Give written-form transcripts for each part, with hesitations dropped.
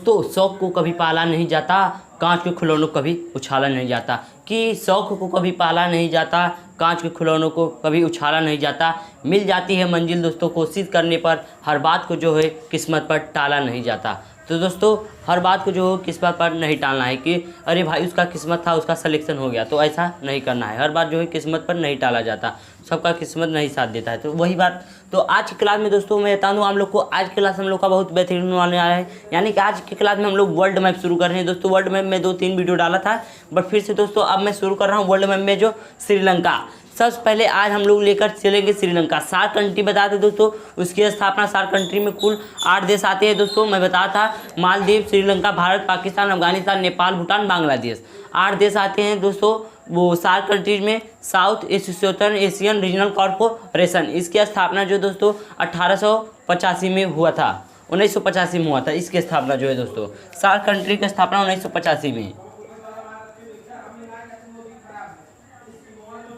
तो शौक को कभी पाला नहीं जाता, कांच के खिलौनों को कभी उछाला नहीं जाता। कि शौक को कभी पाला नहीं जाता, कांच के खिलौनों को कभी उछाला नहीं जाता। मिल जाती है मंजिल दोस्तों कोशिश करने पर, हर बात को जो है किस्मत पर टाला नहीं जाता। तो दोस्तों हर बात को जो किस्मत पर नहीं टालना है कि अरे भाई उसका किस्मत था, उसका सिलेक्शन हो गया, तो ऐसा नहीं करना है। हर बात जो है किस्मत पर नहीं टाला जाता, सबका किस्मत नहीं साथ देता है। तो वही बात, तो आज की क्लास में दोस्तों मैं बता दूँ हम लोग को, आज की क्लास हम लोग का बहुत बेहतरीन होने वाला है। यानी कि आज की क्लास में हम लोग वर्ल्ड मैप शुरू कर रहे हैं दोस्तों। वर्ल्ड मैप में 2-3 वीडियो डाला था, बट फिर से दोस्तों अब मैं शुरू कर रहा हूँ वर्ल्ड मैप में जो श्रीलंका। सबसे पहले आज हम लोग लेकर चलेंगे श्रीलंका। 7 कंट्री बताते दोस्तों, उसकी स्थापना 7 कंट्री में कुल 8 देश आते हैं दोस्तों। मैं बताया था मालदीव, श्रीलंका, भारत, पाकिस्तान, अफगानिस्तान, नेपाल, भूटान, बांग्लादेश, 8 देश आते हैं दोस्तों। वो 7 कंट्रीज में south association Asian regional corporation, इसकी स्थापना जो दोस्तों 1885 में हुआ था, 1985 में हुआ था इसकी स्थापना जो है दोस्तों। 7 कंट्री की स्थापना 1985 में।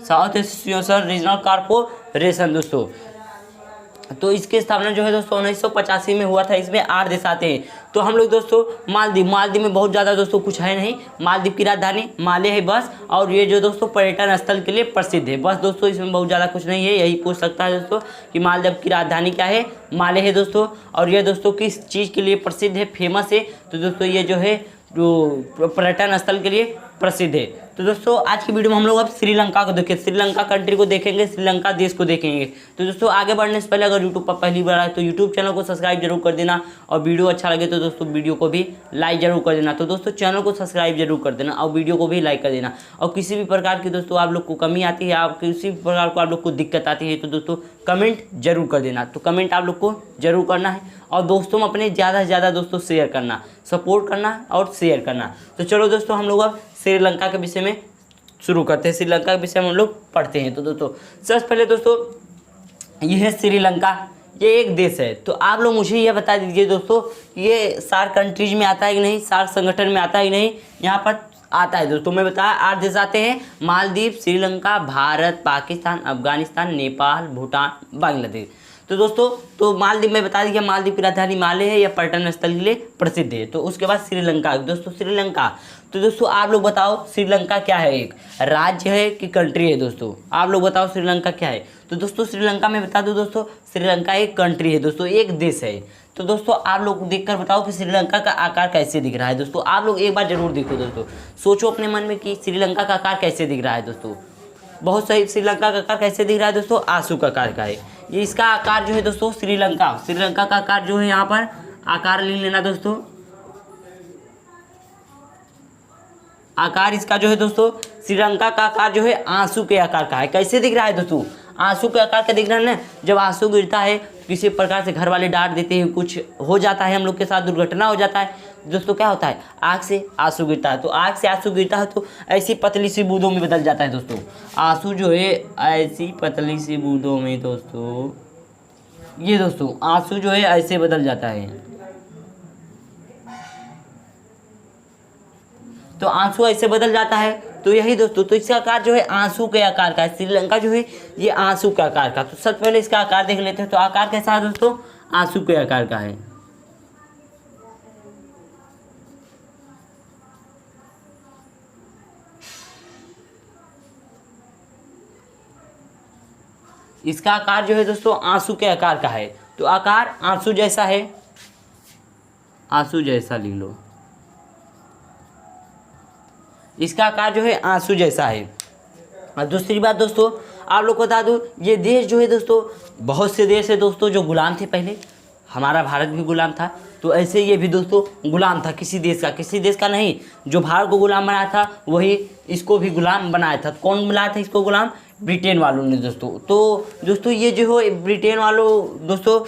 साउथ एसोसिएशन रीजनल कॉर्पोरेशन दोस्तों, तो इसकी स्थापना जो है दोस्तों 1985 में हुआ था। इसमें 8 देश आते हैं। तो हम लोग दोस्तों मालदीव में बहुत ज़्यादा दोस्तों कुछ है नहीं। मालदीव की राजधानी माले है बस, और ये जो दोस्तों पर्यटन स्थल के लिए प्रसिद्ध है बस दोस्तों। इसमें बहुत ज़्यादा कुछ नहीं है। यही पूछ सकता है दोस्तों कि मालदीव की राजधानी क्या है, माले है दोस्तों। और ये दोस्तों किस चीज़ के लिए प्रसिद्ध है, फेमस है, तो दोस्तों ये जो है जो पर्यटन स्थल के लिए प्रसिद्ध है। तो दोस्तों आज की वीडियो में हम लोग अब श्रीलंका को देखें, श्रीलंका कंट्री को देखेंगे, श्रीलंका देश को देखेंगे। तो दोस्तों आगे बढ़ने से पहले अगर यूट्यूब पर पहली बार आए तो यूट्यूब चैनल को सब्सक्राइब जरूर कर देना, और वीडियो अच्छा लगे तो दोस्तों वीडियो को भी लाइक जरूर कर देना। तो दोस्तों चैनल को सब्सक्राइब जरूर कर देना और वीडियो को भी लाइक कर देना। और किसी भी प्रकार की दोस्तों आप लोग को कमी आती है, आप किसी भी प्रकार को आप लोग को दिक्कत आती है, तो दोस्तों कमेंट जरूर कर देना। तो कमेंट आप लोग को जरूर करना है, और दोस्तों में अपने ज़्यादा से ज़्यादा दोस्तों शेयर करना, सपोर्ट करना और शेयर करना। तो चलो दोस्तों हम लोग अब श्रीलंका के विषय में शुरू करते हैं। श्रीलंका के विषय में हम लोग पढ़ते हैं। तो दोस्तों सबसे पहले दोस्तों ये है श्रीलंका, ये एक देश है। तो आप लोग मुझे ये बता दीजिए दोस्तों, ये सार्क कंट्रीज में आता है कि नहीं, सार्क संगठन में आता है कि नहीं। यहाँ पर आता है दोस्तों। मैं बताया 8 देश आते हैं, मालदीव, श्रीलंका, भारत, पाकिस्तान, अफगानिस्तान, नेपाल, भूटान, बांग्लादेश। तो दोस्तों तो मालदीव में बता दिया, मालदीव की राजधानी माले है, यह पर्यटन स्थल के लिए प्रसिद्ध है। तो उसके बाद श्रीलंका दोस्तों, श्रीलंका। तो दोस्तों आप लोग बताओ श्रीलंका क्या है, एक राज्य है कि कंट्री है दोस्तों, आप लोग बताओ श्रीलंका क्या है। तो दोस्तों श्रीलंका में बता दो दोस्तों, श्रीलंका एक कंट्री है दोस्तों, एक देश है। तो दोस्तों आप लोग देखकर बताओ कि श्रीलंका का आकार कैसे दिख रहा है दोस्तों। आप लोग एक बार जरूर देखो दोस्तों, सोचो अपने मन में कि श्रीलंका का आकार कैसे दिख रहा है दोस्तों। बहुत सही, श्रीलंका का आकार कैसे दिख रहा है दोस्तों, आंसू का आकार का है ये। इसका आकार जो है दोस्तों श्रीलंका का आकार जो है, यहाँ पर आकार ले लेना दोस्तों। आकार इसका जो है दोस्तों, श्रीलंका का आकार जो है आंसू के आकार का है। कैसे दिख रहा है दोस्तों, आंसू के आकार का दिख रहा है ना। जब आंसू गिरता है किसी प्रकार से घर वाले डांट देते हैं, कुछ हो जाता है, हम लोग के साथ दुर्घटना हो जाता है दोस्तों, क्या होता है, आँख से आंसू गिरता है। तो आँख से आंसू गिरता है तो ऐसी पतली सी बूंदों में बदल जाता है दोस्तों। आंसू जो है ऐसी पतली सी बूंदों में दोस्तों, ये दोस्तों आंसू जो है ऐसे बदल जाता है। तो आंसू ऐसे बदल जाता है, तो यही दोस्तों, तो इसका आकार जो है आंसू के आकार का है। श्रीलंका जो है ये आंसू के आकार का। तो सबसे पहले इसका आकार देख लेते हैं। तो आकार कैसा है दोस्तों, आंसू के आकार का है। इसका आकार जो है दोस्तों आंसू के आकार का है। तो आकार आंसू जैसा है, आंसू जैसा लिख लो। इसका आकार जो है आंसू जैसा है। और दूसरी बात दोस्तों आप लोग को बता दूँ, ये देश जो है दोस्तों, बहुत से देश है दोस्तों जो गुलाम थे पहले। हमारा भारत भी गुलाम था, तो ऐसे ये भी दोस्तों गुलाम था किसी देश का नहीं। जो भारत को गुलाम बनाया था वही इसको भी गुलाम बनाया था। कौन बनाया था इसको गुलाम, ब्रिटेन वालों ने दोस्तों। तो दोस्तों ये जो है ब्रिटेन वालों दोस्तों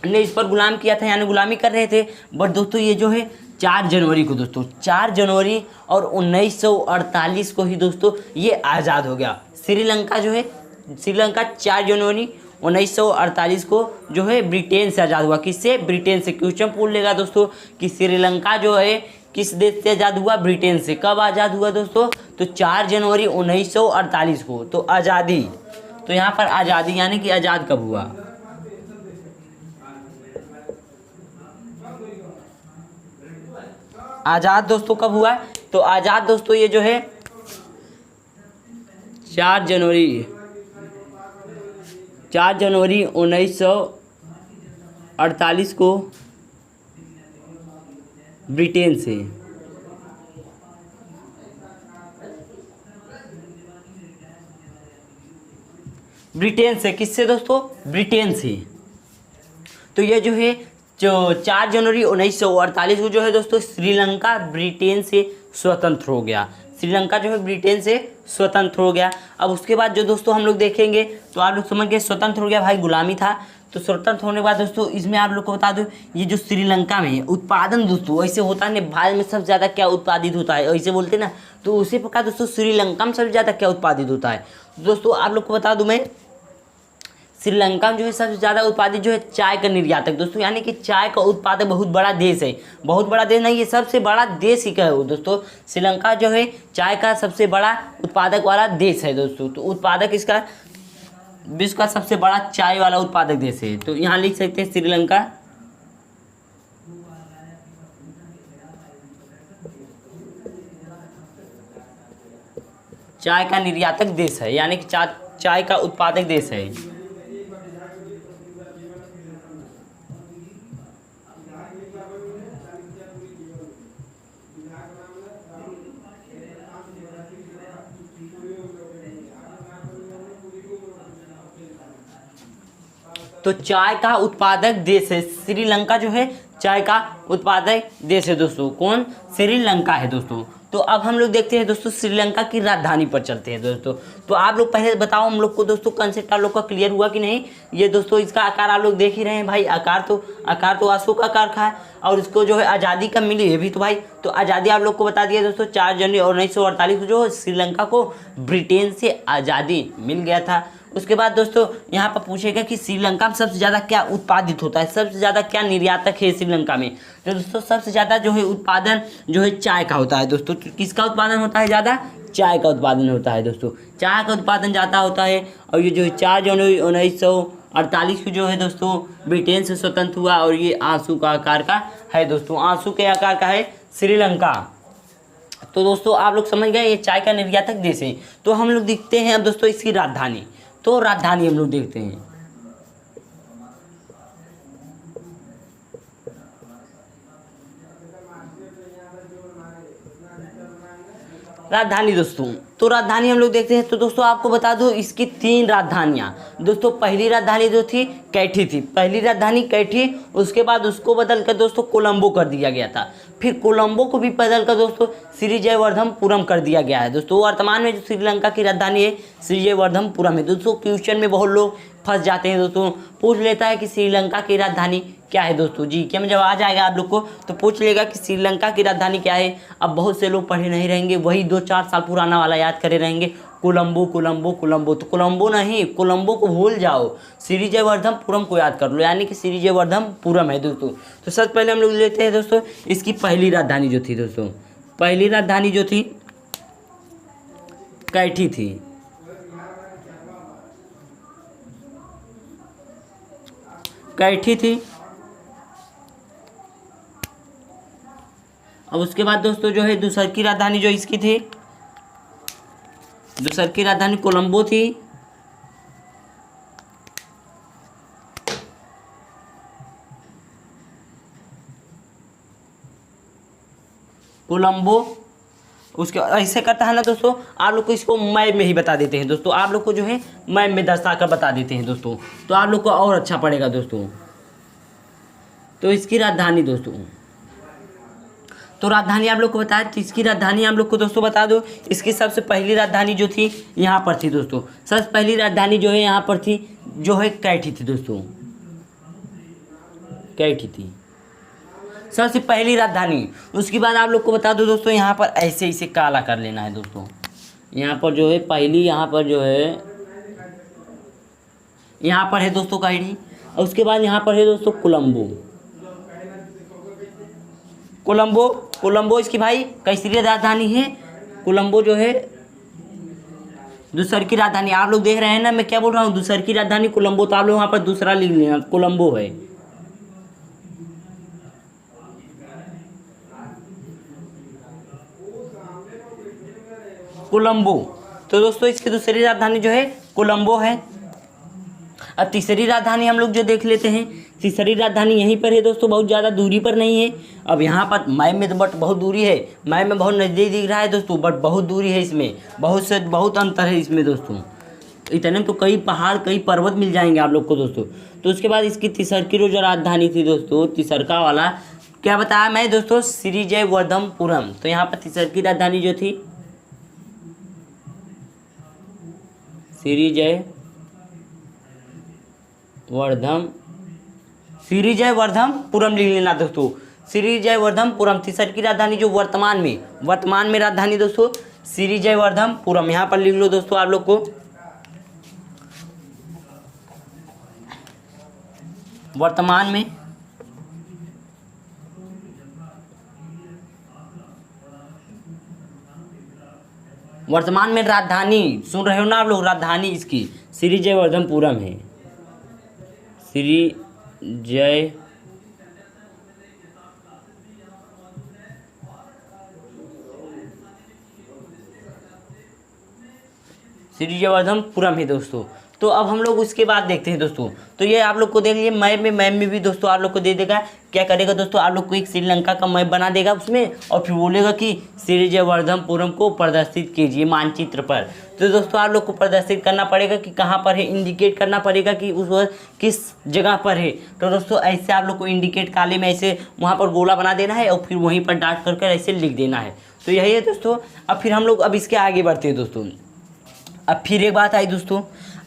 ने इस पर गुलाम किया था, यानी गुलामी कर रहे थे। बट दोस्तों ये जो है 4 जनवरी को दोस्तों, 4 जनवरी और 1948 को ही दोस्तों ये आज़ाद हो गया। श्रीलंका जो है, श्रीलंका 4 जनवरी 1948 को जो है ब्रिटेन से आज़ाद हुआ। किससे, ब्रिटेन से। क्वेश्चन पूछ लेगा दोस्तों कि श्रीलंका जो है किस देश से आज़ाद हुआ, ब्रिटेन से। कब आज़ाद हुआ दोस्तों, तो 4 जनवरी 1948 को। तो आज़ादी, तो यहाँ पर आज़ादी यानी कि आज़ाद कब हुआ, आज़ाद दोस्तों कब हुआ है? तो आज़ाद दोस्तों ये जो है 4 जनवरी 1948 को ब्रिटेन से। ब्रिटेन से, किससे दोस्तों? ब्रिटेन से। तो ये जो है जो 4 जनवरी 1948 को जो है दोस्तों श्रीलंका ब्रिटेन से स्वतंत्र हो गया। श्रीलंका जो है ब्रिटेन से स्वतंत्र हो गया। अब उसके बाद जो दोस्तों हम लोग देखेंगे तो आप लोग समझ गए स्वतंत्र हो गया भाई, गुलामी था। तो स्वतंत्र होने के बाद दोस्तों इसमें आप लोग को बता दूं, ये जो श्रीलंका में उत्पादन दोस्तों ऐसे होता है ना, भारत में सबसे ज़्यादा क्या उत्पादित होता है ऐसे बोलते हैं ना, तो उसी प्रकार दोस्तों श्रीलंका में सबसे ज़्यादा क्या उत्पादित होता है। दोस्तों आप लोग को बता दूं मैं, श्रीलंका में जो है सबसे ज़्यादा उत्पादित जो है चाय का निर्यातक दोस्तों, यानी कि चाय का उत्पादक बहुत बड़ा देश है। बहुत बड़ा देश नहीं, ये सबसे बड़ा देश ही कहो दोस्तों। श्रीलंका जो है चाय का सबसे बड़ा उत्पादक वाला देश है दोस्तों। तो उत्पादक इसका विश्व का सबसे बड़ा चाय वाला उत्पादक देश है। तो यहाँ लिख सकते हैं श्रीलंका चाय का निर्यातक देश है, यानी कि चाय का उत्पादक देश है। तो चाय का उत्पादक देश है श्रीलंका, जो है चाय का उत्पादक देश है दोस्तों। कौन? श्रीलंका है दोस्तों। तो अब हम लोग देखते हैं दोस्तों श्रीलंका की राजधानी पर चलते हैं दोस्तों। तो आप लोग पहले बताओ हम लोग को दोस्तों, कंसेप्ट आप लोग का क्लियर हुआ कि नहीं? ये दोस्तों इसका आकार आप लोग देख ही रहे हैं भाई, आकार तो अशोक आकार का है। और इसको जो है आज़ादी कब मिली है भी तो भाई, तो आज़ादी आप लोग को बता दिया दोस्तों 4 जनवरी 1948 को जो श्रीलंका को ब्रिटेन से आज़ादी मिल गया था। उसके बाद दोस्तों यहाँ पर पूछेगा कि श्रीलंका में सबसे ज़्यादा क्या उत्पादित होता है, सबसे ज़्यादा क्या निर्यातक है श्रीलंका में। तो दोस्तों सबसे ज़्यादा जो है उत्पादन जो है चाय का होता है दोस्तों। तो किसका उत्पादन होता है ज़्यादा? चाय का उत्पादन होता है दोस्तों। चाय का उत्पादन ज़्यादा होता है। और ये जो है 4 जनवरी 1948 को जो है दोस्तों ब्रिटेन से स्वतंत्र हुआ। और ये आंसू का आकार का है दोस्तों, आंसू के आकार का है श्रीलंका। तो दोस्तों आप लोग समझ गए ये चाय का निर्यातक देश है। तो हम लोग देखते हैं अब दोस्तों इसकी राजधानी। तो राजधानी हम लोग देखते हैं, राजधानी दोस्तों। तो राजधानी हम लोग देखते हैं। तो दोस्तों आपको बता दूं इसकी 3 राजधानियाँ दोस्तों। पहली राजधानी जो थी कैठी थी, पहली राजधानी कैठी। उसके बाद उसको बदल कर दोस्तों कोलंबो कर दिया गया था। फिर कोलंबो को भी बदल कर दोस्तों श्री जयवर्धनपुरम कर दिया गया है दोस्तों। वर्तमान में जो श्रीलंका की राजधानी है श्री जयवर्धनपुरम है दोस्तों। क्वेश्चन में बहुत लोग फंस जाते हैं दोस्तों, पूछ लेता है कि श्रीलंका की राजधानी क्या है दोस्तों। जी क्या में जब आ जाएगा आप लोग को तो पूछ लेगा कि श्रीलंका की राजधानी क्या है। अब बहुत से लोग पढ़े नहीं रहेंगे, वही 2-4 साल पुराना वाला याद करे रहेंगे, कोलंबो कोलंबो कोलंबो। तो कोलंबो नहीं, कोलंबो को भूल जाओ, श्री जयवर्धनपुरम को याद कर लो, यानी कि श्री जयवर्धनपुरम है दोस्तों। तो सबसे पहले हम लोग लेते हैं दोस्तों इसकी पहली राजधानी जो थी दोस्तों, पहली राजधानी जो थी कैठी थी। कैठी थी। अब उसके बाद दोस्तों जो है दूसरी की राजधानी जो इसकी थी, दूसरी की राजधानी कोलंबो थी। कोलंबो। उसके ऐसे करता है ना दोस्तों, आप लोग को इसको मैप में ही बता देते हैं दोस्तों, आप लोग को जो है मैप में दर्शा कर बता देते हैं दोस्तों, तो आप लोग को और अच्छा पड़ेगा दोस्तों। तो इसकी राजधानी दोस्तों, तो राजधानी आप लोग को बताया, तो इसकी राजधानी आप लोग को दोस्तों बता दो। इसकी सबसे पहली राजधानी जो थी यहाँ पर थी दोस्तों, सबसे पहली राजधानी जो है यहाँ पर थी जो है कैठी थी दोस्तों, कैठी थी सबसे पहली राजधानी। उसके बाद आप लोग को बता दो दोस्तों, यहाँ पर ऐसे ऐसे काला कर लेना है दोस्तों, यहाँ पर जो है पहली, यहाँ पर जो है यहाँ पर है दोस्तों कैठी। और उसके बाद यहाँ पर है दोस्तों कोलंबो। कोलंबो, कोलंबो इसकी भाई कैसी राजधानी है, कोलंबो जो है दूसर की राजधानी। आप लोग देख रहे हैं ना मैं क्या बोल रहा हूँ, दूसर की राजधानी कोलंबो, तो आप लोग वहाँ पर दूसरा लिख लेना, कोलंबो है। कोलंबो। तो दोस्तों इसकी दूसरी राजधानी जो है कोलंबो है। अब तीसरी राजधानी हम लोग जो देख लेते हैं, तीसरी राजधानी यहीं पर है दोस्तों, बहुत ज़्यादा दूरी पर नहीं है। अब यहाँ पर मैप में तो बट बहुत दूरी है, मैप में बहुत नज़दीक दिख रहा है दोस्तों, बट बहुत दूरी है इसमें, बहुत अंतर है इसमें दोस्तों। इतने में तो कई पहाड़ कई पर्वत मिल जाएंगे आप लोग को दोस्तों। तो उसके बाद इसकी तीसरकी जो राजधानी थी दोस्तों, तीसरका वाला क्या बताया मैं दोस्तों, श्रीजयवर्धनपुरम। तो यहाँ पर तीसरकी राजधानी जो थी श्रीजयवर्धनपुरम लिख लेना दोस्तों, श्रीजयवर्धनपुरम तीसरकी राजधानी जो वर्तमान में राजधानी दोस्तों श्रीजयवर्धनपुरम। यहाँ पर लिख लो दोस्तों आप लोग को, वर्तमान में राजधानी, सुन रहे हो ना आप लोग, राजधानी इसकी श्रीजयवर्धनपुरम है, श्रीजयवर्धनपुरम है दोस्तों। तो अब हम लोग उसके बाद देखते हैं दोस्तों। तो ये आप लोग को देख लीजिए, मैप में भी दोस्तों आप लोग को दे देगा। क्या करेगा दोस्तों, आप लोग को एक श्रीलंका का मैप बना देगा उसमें, और फिर बोलेगा कि श्रीजयवर्धनपुरम को प्रदर्शित कीजिए मानचित्र पर। तो दोस्तों आप लोग को प्रदर्शित करना पड़ेगा कि कहाँ पर है, इंडिकेट करना पड़ेगा कि उस वक्त किस जगह पर है। तो दोस्तों ऐसे आप लोग को इंडिकेट काले में ऐसे वहाँ पर गोला बना देना है, और फिर वहीं पर डाट करके ऐसे लिख देना है। तो यही है दोस्तों। अब फिर हम लोग अब इसके आगे बढ़ते हैं दोस्तों। अब फिर एक बात आई दोस्तों,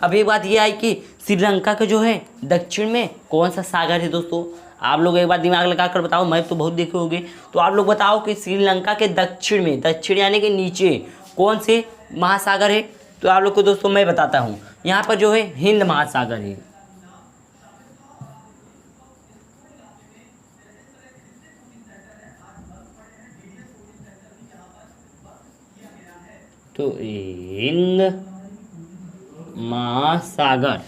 अब एक बात ये आई कि श्रीलंका के जो है दक्षिण में कौन सा सागर है दोस्तों। आप लोग एक बार दिमाग लगा कर बताओ, मैप तो बहुत देखे होंगे। तो आप लोग बताओ कि श्रीलंका के दक्षिण में, दक्षिण यानी कि नीचे, कौन से महासागर है। तो आप लोग को दोस्तों मैं बताता हूँ, यहाँ पर जो है हिंद महासागर है। तो हिंद महासागर,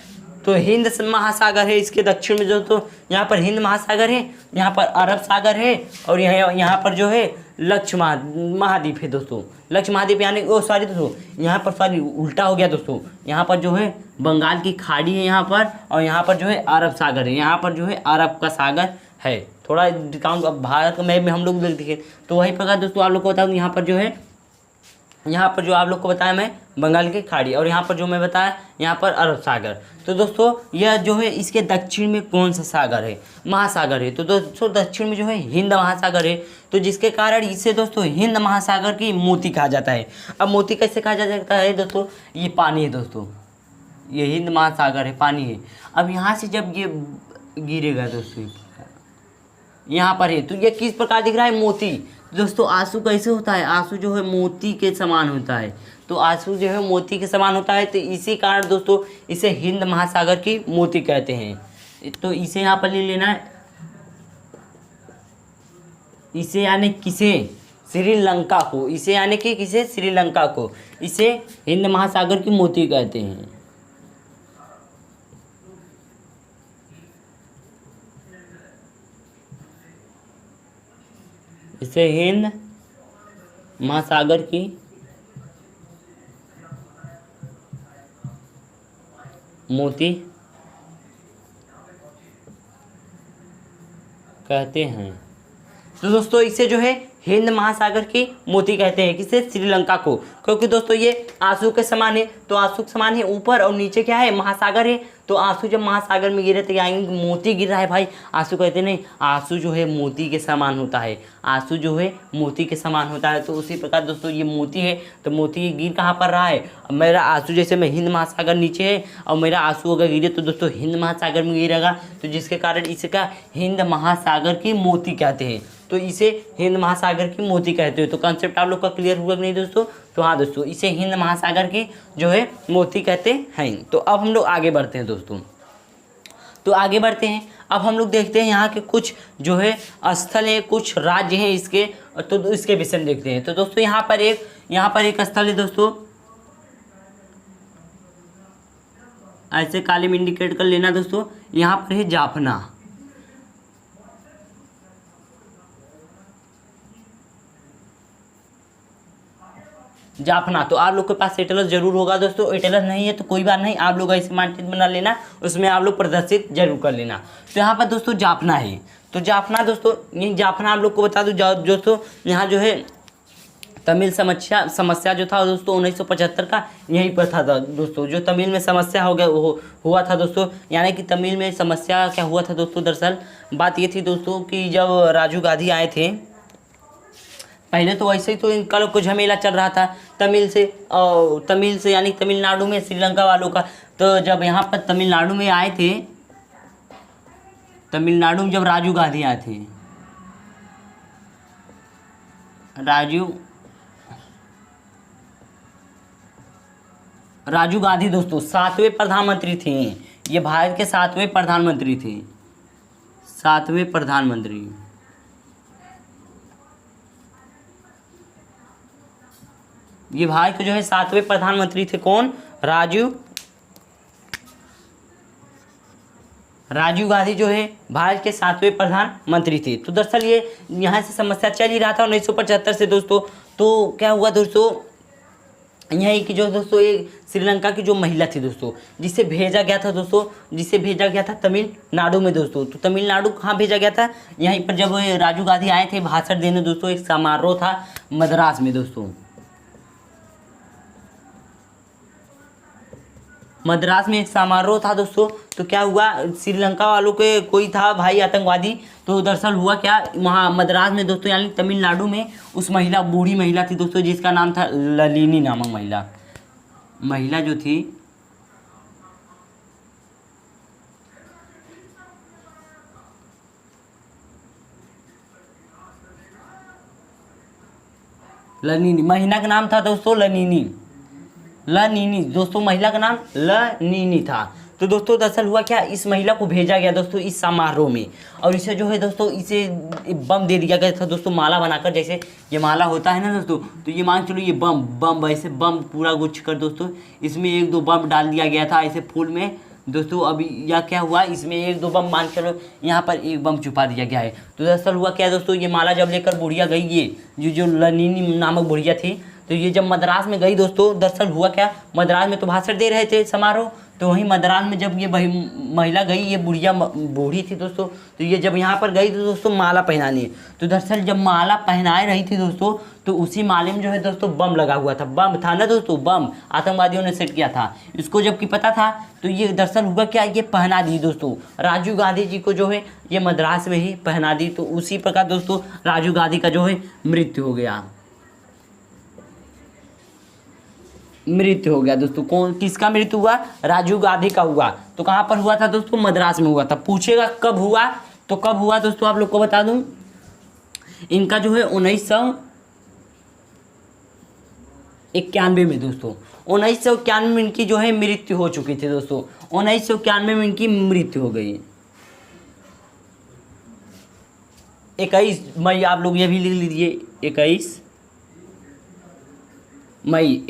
तो हिंद महासागर है इसके दक्षिण में जो। तो यहाँ पर हिंद महासागर है, यहाँ पर अरब सागर है, और यहाँ पर जो है लक्ष्य महाद्वीप है दोस्तों। लक्ष्य महाद्वीप यानी सॉरी दोस्तों, यहाँ पर सॉरी उल्टा हो गया दोस्तों। यहाँ पर जो है बंगाल की खाड़ी है यहाँ पर, और यहाँ पर जो है अरब सागर है, यहाँ पर जो है अरब का सागर है। थोड़ा डिस्काउंट अब भारत का मैप में हम लोग देखें तो वही प्रकार दोस्तों आप लोग को बताऊँ, यहाँ पर जो है, यहाँ पर जो आप लोग को बताया मैं बंगाल की खाड़ी, और यहाँ पर जो मैं बताया यहाँ पर अरब सागर। तो दोस्तों यह जो है इसके दक्षिण में कौन सा सागर है, महासागर है। तो दोस्तों दक्षिण में जो है हिंद महासागर है। तो जिसके कारण इसे दोस्तों हिंद महासागर की मोती कहा जाता है। अब मोती कैसे कहा जा सकता है दोस्तों, ये पानी है दोस्तों, ये हिंद महासागर है, पानी है। अब यहाँ से जब ये गिरेगा दोस्तों, यहाँ पर है, तो ये किस प्रकार दिख रहा है, मोती। दोस्तों आंसू कैसे होता है, आंसू जो है मोती के समान होता है। तो आंसू जो है मोती के समान होता है, तो इसी कारण दोस्तों इसे हिंद महासागर की मोती कहते हैं। तो इसे यहाँ पर ले लेना है, इसे यानी किसे, श्रीलंका को, इसे यानी कि किसे, श्रीलंका को, इसे हिंद महासागर की मोती कहते हैं। इसे हिंद महासागर की मोती कहते हैं। तो दोस्तों इसे जो है हिंद महासागर की मोती कहते हैं, किसे, श्रीलंका को। क्योंकि दोस्तों ये आंसू के समान है, तो आंसू के समान है, ऊपर और नीचे क्या है, महासागर है। तो आंसू जब महासागर में गिरे तो क्या आएंगे, मोती गिर रहा है भाई, आंसू कहते नहीं, आंसू जो है मोती के समान होता है, आंसू जो है मोती के समान होता है। तो उसी प्रकार दोस्तों ये मोती है, तो मोती गिर कहाँ पर रहा है, मेरा आंसू जैसे में हिंद महासागर नीचे है, और मेरा आंसू अगर गिरे तो दोस्तों हिंद महासागर में गिरेगा, तो जिसके कारण इसका हिंद महासागर की मोती कहते हैं। तो इसे हिंद महासागर की मोती कहते हैं। तो कॉन्सेप्ट आप लोग का क्लियर हुआ कि नहीं दोस्तों। तो हाँ दोस्तों, इसे हिंद महासागर की जो है मोती कहते हैं। तो अब हम लोग आगे बढ़ते हैं दोस्तों। तो आगे बढ़ते हैं, अब हम लोग देखते हैं यहाँ के कुछ जो है स्थल है, कुछ राज्य हैं इसके, तो इसके विषय में देखते हैं। तो दोस्तों यहाँ पर एक स्थल है दोस्तों, ऐसे काले में इंडिकेट कर लेना दोस्तों। यहाँ पर है जाफना, जाफना। तो आप लोग के पास एटलस जरूर होगा दोस्तों, एटलस नहीं है तो कोई बात नहीं, आप लोग ऐसे मानचित्र बना लेना, उसमें आप लोग प्रदर्शित जरूर कर लेना। तो यहाँ पर दोस्तों जाफना है। तो जाफना दोस्तों, ये जाफना आप लोग को बता दूँ दोस्तों, यहाँ जो है तमिल समस्या जो था दोस्तों 1975 का यहीं पर था दोस्तों। जो तमिल में समस्या हो गया वो हुआ था दोस्तों, यानी कि तमिल में समस्या क्या हुआ था दोस्तों, दरअसल बात ये थी दोस्तों कि जब राजीव गांधी आए थे, पहले तो वैसे ही तो इनका लोग को झमेला चल रहा था तमिल से यानी तमिलनाडु में श्रीलंका वालों का। तो जब यहाँ पर तमिलनाडु में आए थे, तमिलनाडु में जब राजीव गांधी आए थे, राजीव गांधी दोस्तों 7वें प्रधानमंत्री थे। ये भारत के 7वें प्रधानमंत्री थे, 7वें प्रधानमंत्री। ये भारत के जो है 7वें प्रधानमंत्री थे। कौन? राजीव गांधी जो है भारत के 7वें प्रधानमंत्री थे। तो दरअसल ये यहाँ से समस्या चल ही रहा था 1975 से दोस्तों। तो क्या हुआ दोस्तों, यही कि जो दोस्तों एक श्रीलंका की जो महिला थी दोस्तों, जिसे भेजा गया था दोस्तों, जिसे भेजा गया था तमिलनाडु में दोस्तों। तो तमिलनाडु कहाँ भेजा गया था? यहीं पर जब राजीव गांधी आए थे भाषण देने दोस्तों, एक समारोह था मद्रास में दोस्तों, मद्रास में एक समारोह था दोस्तों। तो क्या हुआ, श्रीलंका वालों के कोई था भाई आतंकवादी। तो दरअसल हुआ क्या, वहाँ मद्रास में दोस्तों यानी तमिलनाडु में उस महिला, बूढ़ी महिला थी दोस्तों, जिसका नाम था ललिनी नामक महिला जो थी, लनिनी, महिला का नाम था दोस्तों लनिनी दोस्तों, महिला का नाम लनिनी था। तो दोस्तों दरअसल हुआ क्या, इस महिला को भेजा गया दोस्तों इस समारोह में, और इसे जो है दोस्तों इसे बम दे दिया गया था दोस्तों, माला बनाकर, जैसे ये माला होता है ना दोस्तों, तो ये मान चलो ये बम ऐसे बम पूरा गुच्छ कर दोस्तों इसमें 1-2 बम डाल दिया गया था ऐसे फूल में दोस्तों। अभी या क्या हुआ, इसमें 1-2 बम मान चलो, यहाँ पर 1 बम छुपा दिया गया है। तो दरअसल हुआ क्या दोस्तों, ये माला जब लेकर बुढ़िया गई, ये जो लनिनी नामक बुढ़िया थी, तो ये जब मद्रास में गई दोस्तों, दरअसल हुआ क्या, मद्रास में तो भाषण दे रहे थे समारोह, तो वहीं मद्रास में जब ये महिला गई, ये बुढ़िया बूढ़ी थी दोस्तों, तो ये जब यहाँ पर गई तो दोस्तों माला पहनाने, तो दरअसल जब माला पहनाए रही थी दोस्तों, तो उसी माले में जो है दोस्तों बम लगा हुआ था, बम था ना दोस्तों, बम आतंकवादियों ने सेट किया था। इसको जबकि पता था, तो ये दरअसल हुआ क्या, ये पहना दी दोस्तों राजीव गांधी जी को, जो है ये मद्रास में ही पहना दी। तो उसी प्रकार दोस्तों राजीव गांधी का जो है मृत्यु हो गया दोस्तों। कौन, किसका मृत्यु हुआ? राजीव गांधी का हुआ। तो कहाँ पर हुआ था दोस्तों? मद्रास में हुआ था। पूछेगा कब हुआ, तो कब हुआ दोस्तों आप लोग को बता दूं, इनका जो है 1991 में दोस्तों, 1991 में इनकी जो है मृत्यु हो चुकी थी दोस्तों, 1991 में इनकी मृत्यु हो गई। 21 मई आप लोग ये भी लिख लीजिए, 21 मई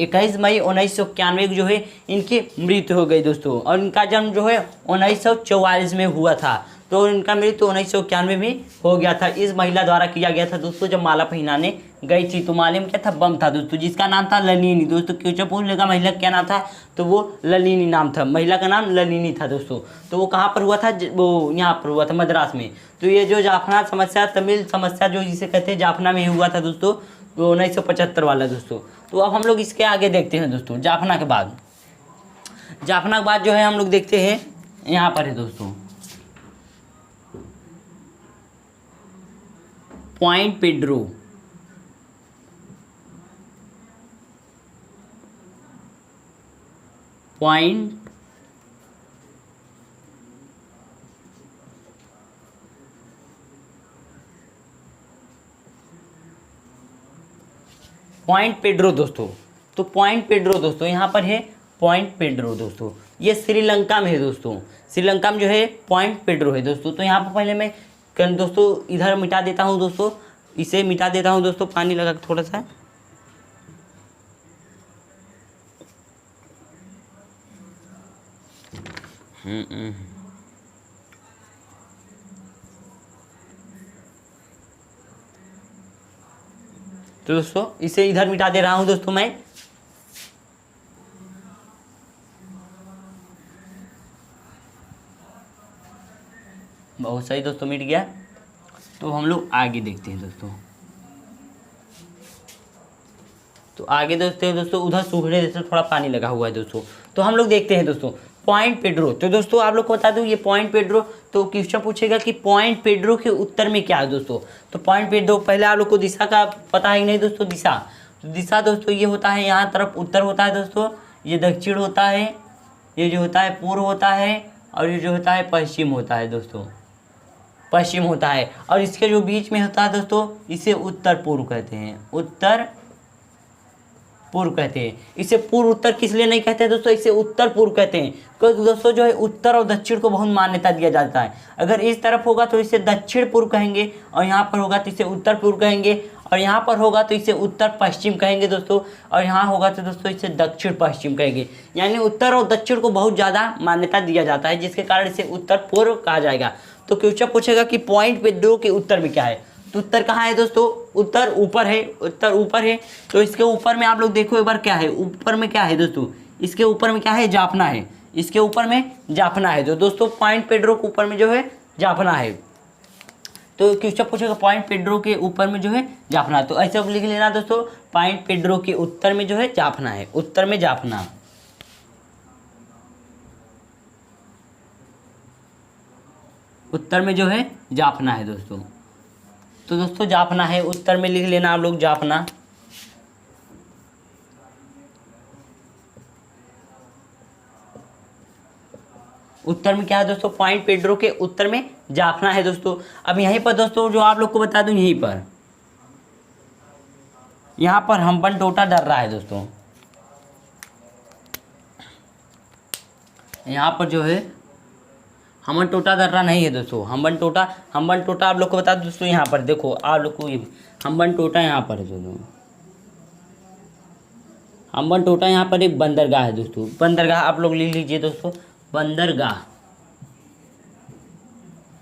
1991 जो है इनकी मृत्यु हो गई दोस्तों। और इनका जन्म जो है 1944 में हुआ था, तो इनका मृत्यु 1991 में हो गया था, इस महिला द्वारा किया गया था दोस्तों, जब माला पहनाने गई थी। तो माले में क्या था, बम था दोस्तों, जिसका नाम था लनिनी दोस्तों। क्यों पूछ लेगा महिला क्या नाम था, तो वो लनिनी नाम था, महिला का नाम लनिनी था दोस्तों। तो वो कहाँ पर हुआ था, वो यहाँ पर हुआ था मद्रास में। तो ये जो जाफना समस्या, तमिल समस्या जो जिसे कहते हैं, जाफना में हुआ था दोस्तों, वो 1975 वाला दोस्तों। तो अब हम लोग इसके आगे देखते हैं दोस्तों, जाफना के बाद जो है हम लोग देखते हैं, यहाँ पर है दोस्तों पॉइंट पेड्रो। पॉइंट पेड्रो दोस्तों। तो पॉइंट पेड्रो दोस्तों, यहाँ पर है पॉइंट पेड्रो दोस्तों, ये श्रीलंका में है दोस्तों, श्रीलंका में जो है पॉइंट पेड्रो है दोस्तों। तो यहाँ पर पहले मैं दोस्तों इधर मिटा देता हूँ दोस्तों, इसे मिटा देता हूँ दोस्तों, पानी लगा के थोड़ा सा। तो दोस्तों इसे इधर मिटा दे रहा हूँ दोस्तों मैं। बहुत सही दोस्तों, मिट गया। तो हम लोग आगे देखते हैं दोस्तों। तो आगे देखते हैं दोस्तों, उधर सूखने जैसे थोड़ा पानी लगा हुआ है दोस्तों। तो हम लोग देखते हैं दोस्तों पॉइंट पेड्रो। तो दोस्तों आप लोग को बता दूं ये पॉइंट पेड्रो, तो क्वेश्चन पूछेगा कि पॉइंट पेड्रो के उत्तर में क्या है दोस्तों। तो पॉइंट पेड्रो, पहले आप लोग को दिशा का पता है कि नहीं दोस्तों, दिशा। तो दिशा दोस्तों ये होता है, यहाँ तरफ उत्तर होता है दोस्तों, ये दक्षिण होता है, ये जो होता है पूर्व होता है, और ये जो होता है पश्चिम होता है दोस्तों, पश्चिम होता है। और इसके जो बीच में होता है दोस्तों, इसे उत्तर पूर्व कहते हैं, उत्तर पूर्व कहते हैं। इसे पूर्व उत्तर किस लिए नहीं कहते हैं दोस्तों, इसे उत्तर पूर्व कहते हैं क्योंकि दोस्तों जो है उत्तर और दक्षिण को बहुत मान्यता दिया जाता है। अगर इस तरफ होगा तो इसे दक्षिण पूर्व कहेंगे, और यहाँ पर होगा तो इसे उत्तर पूर्व कहेंगे, और यहाँ पर होगा तो इसे उत्तर पश्चिम कहेंगे दोस्तों, और यहाँ होगा तो दोस्तों इसे दक्षिण पश्चिम कहेंगे। यानी उत्तर और दक्षिण को बहुत ज़्यादा मान्यता दिया जाता है, जिसके कारण इसे उत्तर पूर्व कहा जाएगा। तो क्वेश्चन पूछेगा कि पॉइंट पेड्रो के उत्तर में क्या है। तो उत्तर कहाँ है दोस्तों, उत्तर ऊपर है, उत्तर ऊपर है। तो इसके ऊपर में आप लोग देखो एक बार क्या है, ऊपर में क्या है दोस्तों, इसके ऊपर में क्या है, जाफना है, इसके ऊपर में जाफना है। तो दोस्तों पॉइंट पेड्रो के ऊपर में जो है जाफना है। तो क्वेश्चन पूछेगा पॉइंट पेड्रो के ऊपर में जो है जाफना, तो ऐसे लिख लेना दोस्तों, पॉइंट पेड्रो के उत्तर में जो है जाफना है, उत्तर में जाफना, उत्तर में जो है जाफना है दोस्तों। तो दोस्तों जाफना है, उत्तर में लिख लेना आप लोग जाफना। उत्तर में क्या है दोस्तों, पॉइंट पेड्रो के उत्तर में जाफना है दोस्तों। अब यहीं पर दोस्तों जो आप लोग को बता दूं, यहीं पर यहाँ पर हम्बनटोटा दर्रा है दोस्तों, यहाँ पर जो है हम्बनटोटा दर्रा नहीं है दोस्तों, हम्बनटोटा आप लोग को बता दूं दोस्तों, यहाँ पर देखो आप लोग को ये हम्बनटोटा यहाँ पर है दोस्तों, हम्बनटोटा यहाँ पर एक बंदरगाह है दोस्तों, बंदरगाह आप लोग लिख लीजिए दोस्तों, बंदरगाह।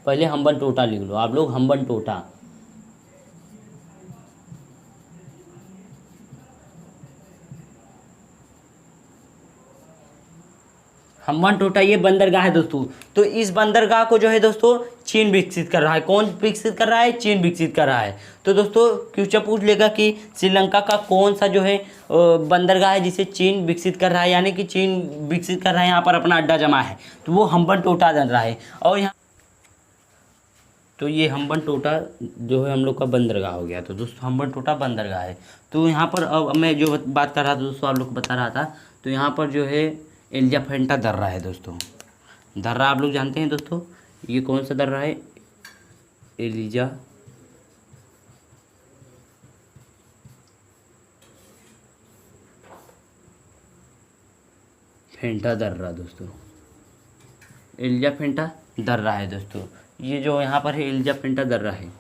पहले हम्बनटोटा लिख लो आप लोग, हम्बनटोटा। हम्बनटोटा ये बंदरगाह है दोस्तों। तो इस बंदरगाह को जो है दोस्तों चीन विकसित कर रहा है। कौन विकसित कर रहा है, चीन विकसित कर रहा है। तो दोस्तों क्वेश्चन पूछ लेगा कि श्रीलंका का कौन सा जो है बंदरगाह है जिसे चीन विकसित कर रहा है, यानी कि चीन विकसित कर रहा है, यहाँ पर अपना अड्डा जमा है, तो वो हम्बनटोटा बन रहा है। और यहाँ तो ये हम्बनटोटा जो है हम लोग का बंदरगाह हो गया। तो दोस्तों हम्बनटोटा बंदरगाह है। तो यहाँ पर अब मैं जो बात कर रहा था दोस्तों, आप लोग को बता रहा था, तो यहाँ पर जो है एलिफेंटा दर्रा है दोस्तों। दर्रा आप लोग जानते हैं दोस्तों, ये कौन सा दर्रा है, एलिफेंटा दर्रा दोस्तों, एलिफेंटा दर्रा है दोस्तों। ये जो यहाँ पर है एलिफेंटा दर्रा है।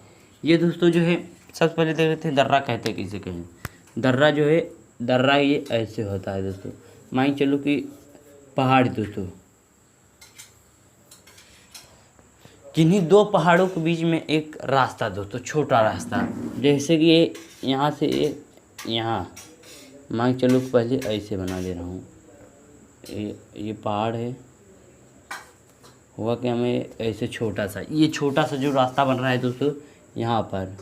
ये दोस्तों जो है सबसे पहले देख लेते हैं दर्रा कहते हैं किसे कहें। दर्रा जो है, दर्रा ये ऐसे होता है दोस्तों, मान चलो कि पहाड़ दोस्तों, जिन्हीं दो पहाड़ों के बीच में एक रास्ता दोस्तों, छोटा रास्ता, जैसे कि ये यहाँ से यहाँ मान चलो पहले ऐसे बना दे रहा हूँ, ये पहाड़ है, हुआ कि हमें ऐसे छोटा सा, ये छोटा सा जो रास्ता बन रहा है दोस्तों, यहाँ पर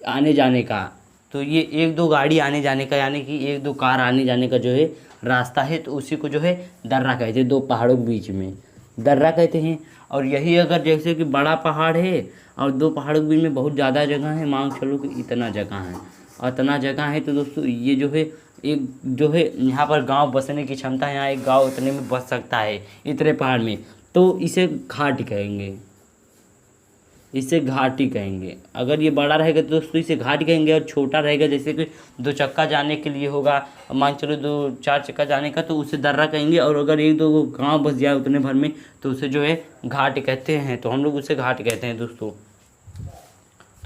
आने जाने का, तो ये एक दो गाड़ी आने जाने का, यानी कि एक दो कार आने जाने का जो है रास्ता है, तो उसी को जो है दर्रा कहते हैं। दो पहाड़ों के बीच में दर्रा कहते हैं। और यही अगर जैसे कि बड़ा पहाड़ है और दो पहाड़ों के बीच में बहुत ज़्यादा जगह है, मान चलो कि इतना जगह है और इतना जगह है, तो दोस्तों ये जो है एक जो है यहाँ पर गांव बसने की क्षमता है, यहाँ एक गांव इतने में बस सकता है इतने पहाड़ में, तो इसे घाट कहेंगे, इसे घाटी कहेंगे। अगर ये बड़ा रहेगा तो दोस्तों इसे घाटी कहेंगे, और छोटा रहेगा जैसे कि दो चक्का जाने के लिए होगा, मान चलो दो चार चक्का जाने का, तो उसे दर्रा कहेंगे। और अगर एक दो गांव बस जाए उतने भर में तो उसे जो है घाट कहते हैं। तो हम लोग उसे घाट कहते हैं दोस्तों,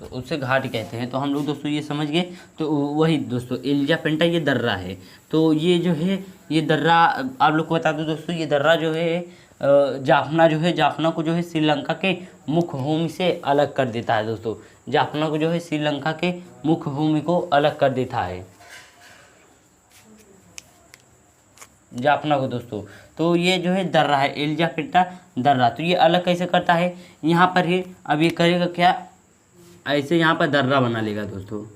तो उसे घाट कहते हैं। तो हम लोग दोस्तों ये समझ गए। तो वही दोस्तों एलिफेंटा ये दर्रा है। तो ये जो है ये दर्रा आप लोग को बता दो दोस्तों, ये दर्रा जो है जाफना जो है, जाफना को जो है श्रीलंका के मुख्य भूमि से अलग कर देता है दोस्तों। जाफना को जो है श्रीलंका के मुख्य भूमि को अलग कर देता है। जाफना को दोस्तों। तो ये जो है दर्रा है, एलिजाफेंटा दर्रा। तो ये अलग कैसे करता है, यहाँ पर ही अब ये करेगा क्या, ऐसे यहाँ पर दर्रा बना लेगा दोस्तों,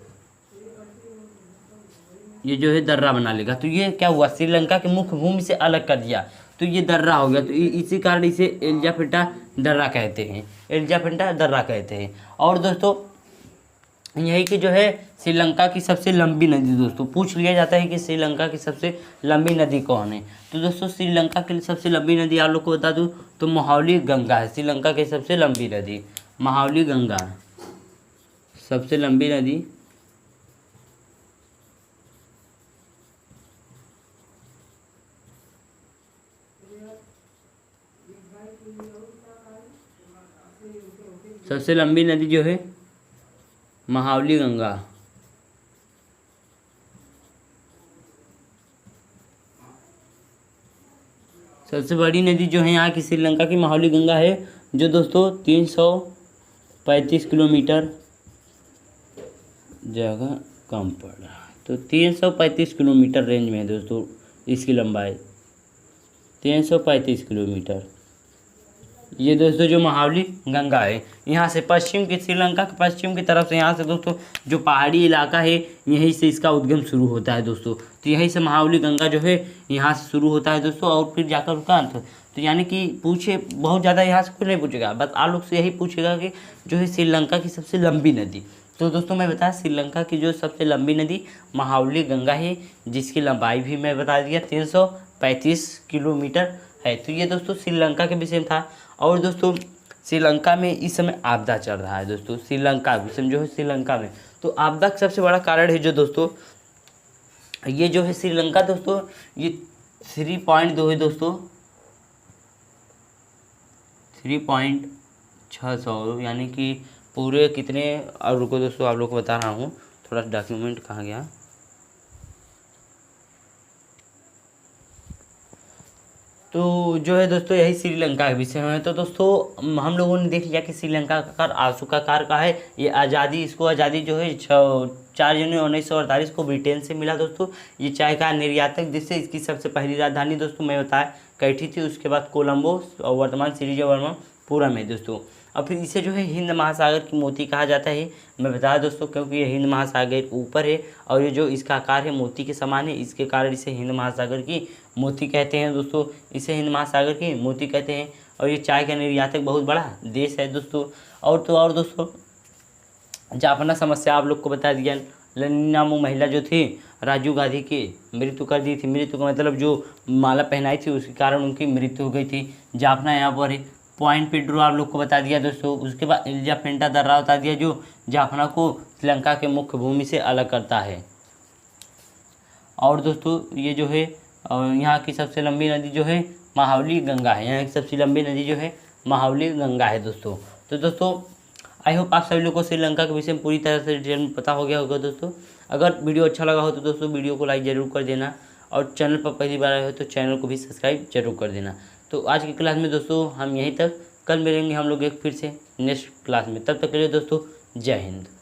ये जो है दर्रा बना लेगा। तो ये क्या हुआ, श्रीलंका के मुख्य भूमि से अलग कर दिया, तो ये दर्रा हो गया। तो इसी कारण इसे एलिजाफेंटा दर्रा कहते हैं, एलिजाफेंटा दर्रा कहते हैं। और दोस्तों यही कि जो है श्रीलंका की सबसे लंबी नदी दोस्तों, पूछ लिया जाता है कि श्रीलंका की सबसे लंबी नदी कौन है। तो दोस्तों श्रीलंका की सबसे लंबी नदी आप लोग को बता दूं तो महावली गंगा है, श्रीलंका की सबसे लंबी नदी महावली गंगा, सबसे लंबी नदी सबसे लंबी नदी जो है महावली गंगा। सबसे बड़ी नदी जो है यहाँ की श्रीलंका की महावली गंगा है, जो दोस्तों 335 किलोमीटर, जगह कम पड़ रहा है तो 335 किलोमीटर रेंज में है दोस्तों, इसकी लंबाई 335 किलोमीटर। ये दोस्तों जो महावली गंगा है, यहाँ से पश्चिम की, श्रीलंका के पश्चिम की तरफ से, यहाँ से दोस्तों जो पहाड़ी इलाका है यहीं से इसका उद्गम शुरू होता है दोस्तों। तो यहीं से महावली गंगा जो है यहाँ से शुरू होता है दोस्तों, और फिर जाकर उसका अंत। तो यानी कि पूछे बहुत ज़्यादा यहाँ से कुछ नहीं पूछेगा, बस आप लोग से यही पूछेगा कि जो है श्रीलंका की सबसे लंबी नदी। तो दोस्तों मैं बताया श्रीलंका की जो सबसे लंबी नदी महावली गंगा है, जिसकी लंबाई भी मैं बता दिया 335 किलोमीटर है। तो ये दोस्तों श्रीलंका के विषय में था। और दोस्तों श्रीलंका में इस समय आपदा चल रहा है दोस्तों, श्रीलंका विषय जो है श्रीलंका में, तो आपदा का सबसे बड़ा कारण है जो दोस्तों ये जो है श्रीलंका दोस्तों, ये 3.2 है दोस्तों, 3.600 यानी कि पूरे कितने, और रुको दोस्तों आप लोग को बता रहा हूँ, थोड़ा डॉक्यूमेंट कहाँ गया। तो जो है दोस्तों यही श्रीलंका के विषय में। तो दोस्तों हम लोगों ने देख लिया कि श्रीलंका का कार आशुकाकार का है, ये आज़ादी, इसको आज़ादी जो है 4 जनवरी 1948 को ब्रिटेन से मिला दोस्तों। ये चाय का निर्यातक, जिससे इसकी सबसे पहली राजधानी दोस्तों मैं बताया कैठी थी, उसके बाद कोलंबो और वर्तमान श्रीजवर्मनपुरम है दोस्तों। और फिर इसे जो है हिंद महासागर की मोती कहा जाता है, मैं बताया दोस्तों, क्योंकि ये हिंद महासागर ऊपर है और ये जो इसका आकार है मोती के समान है, इसके कारण इसे हिंद महासागर की मोती कहते हैं दोस्तों, इसे हिंद महासागर की मोती कहते हैं। और ये चाय का निर्यातक बहुत बड़ा देश है दोस्तों। और दोस्तों जाफना समस्या आप लोग को बता दिया, लनी नामू महिला जो थी राजीव गांधी की मृत्यु कर दी थी, मृत्यु का मतलब जो माला पहनाई थी उसके कारण उनकी मृत्यु हो गई थी। जाफना यहाँ पर है, पॉइंट पेड्रो आप लोग को बता दिया दोस्तों। उसके बाद एलिजाफेंटा दर्रा बता दिया, जो जाफना को श्रीलंका के मुख्य भूमि से अलग करता है। और दोस्तों ये जो है यहाँ की सबसे लंबी नदी जो है महावली गंगा है, यहाँ की सबसे लंबी नदी जो है महावली गंगा है दोस्तों। तो दोस्तों आई होप आप सभी लोग को श्रीलंका के विषय में पूरी तरह से डिटेल में पता हो गया होगा दोस्तों। अगर वीडियो अच्छा लगा हो तो दोस्तों वीडियो को लाइक ज़रूर कर देना, और चैनल पर पहली बार आए हो तो चैनल को भी सब्सक्राइब जरूर कर देना। तो आज की क्लास में दोस्तों हम यहीं तक, कल मिलेंगे हम लोग एक फिर से नेक्स्ट क्लास में। तब तक के लिए दोस्तों जय हिंद।